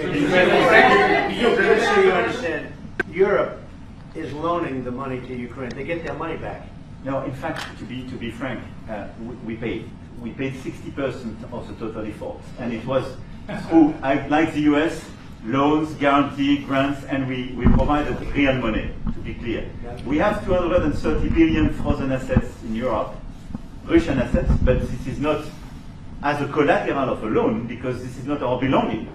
Just so you understand, Europe is loaning the money to Ukraine. They get their money back. No, in fact, to be frank, we paid 60% of the total effort, and it was through, like the US, loans, guarantee, grants, and we provided real money, to be clear. We have 230 billion frozen assets in Europe, Russian assets, but this is not as a collateral of a loan, because this is not our belonging.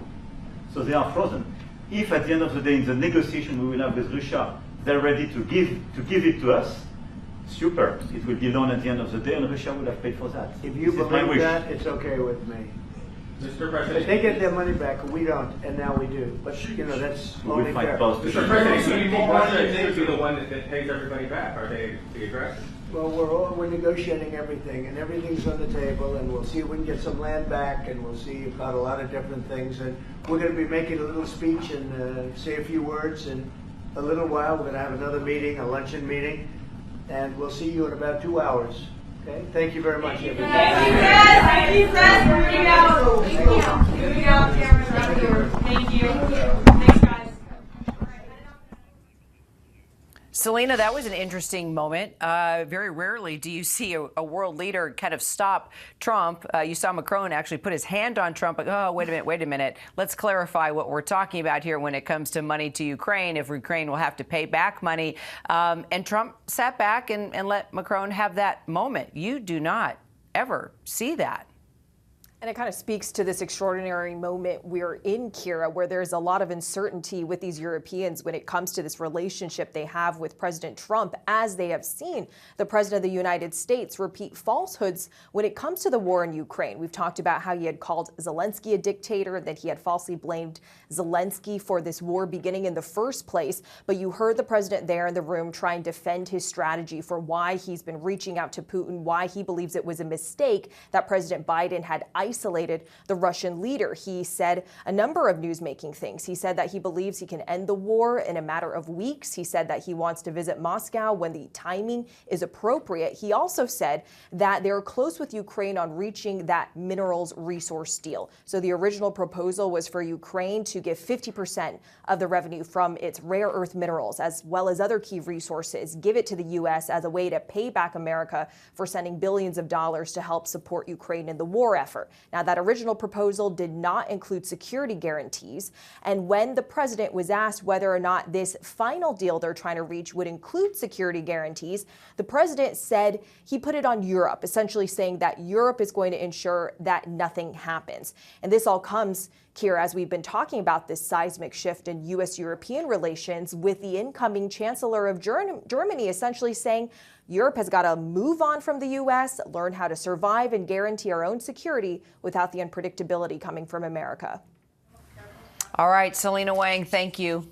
So they are frozen. If at the end of the day, in the negotiation we will have with Russia, they're ready to give it to us, super. It will be loan at the end of the day, and Russia will have paid for that. If you believe that, it's okay with me. Mr. President, if they get their money back, we don't, and now we do. But that's only fair. Mr. President, should you think Washington be the one that pays everybody back? Are they the aggressor? Well, we're negotiating everything, and everything's on the table, and we'll see if we can get some land back, and we'll see about a lot of different things. And we're going to be making a little speech and say a few words in a little while. We're going to have another meeting, a luncheon meeting, and we'll see you in about 2 hours. Okay? Thank you very much, everybody. Thank you, Fred. Thank you. Thanks, guys. Selena, that was an interesting moment. Very rarely do you see a world leader kind of stop Trump. You saw Macron actually put his hand on Trump. Like, oh, wait a minute. Let's clarify what we're talking about here when it comes to money to Ukraine, if Ukraine will have to pay back money. And Trump sat back and let Macron have that moment. You do not ever see that. And it kind of speaks to this extraordinary moment we're in, Kira, where there's a lot of uncertainty with these Europeans when it comes to this relationship they have with President Trump, as they have seen the president of the United States repeat falsehoods when it comes to the war in Ukraine. We've talked about how he had called Zelenskyy a dictator, that he had falsely blamed Zelenskyy for this war beginning in the first place. But you heard the president there in the room try and defend his strategy for why he's been reaching out to Putin, why he believes it was a mistake that President Biden had isolated the Russian leader. He said a number of newsmaking things. He said that he believes he can end the war in a matter of weeks. He said that he wants to visit Moscow when the timing is appropriate. He also said that they're close with Ukraine on reaching that minerals resource deal. So the original proposal was for Ukraine to give 50% of the revenue from its rare earth minerals, as well as other key resources, give it to the U.S. as a way to pay back America for sending billions of dollars to help support Ukraine in the war effort. Now, that original proposal did not include security guarantees. And when the president was asked whether or not this final deal they're trying to reach would include security guarantees, the president said he put it on Europe, essentially saying that Europe is going to ensure that nothing happens. And this all comes, Kira, as we've been talking about this seismic shift in U.S.-European relations, with the incoming chancellor of Germany essentially saying Europe has got to move on from the U.S., learn how to survive and guarantee our own security without the unpredictability coming from America. All right, Selena Wang, thank you.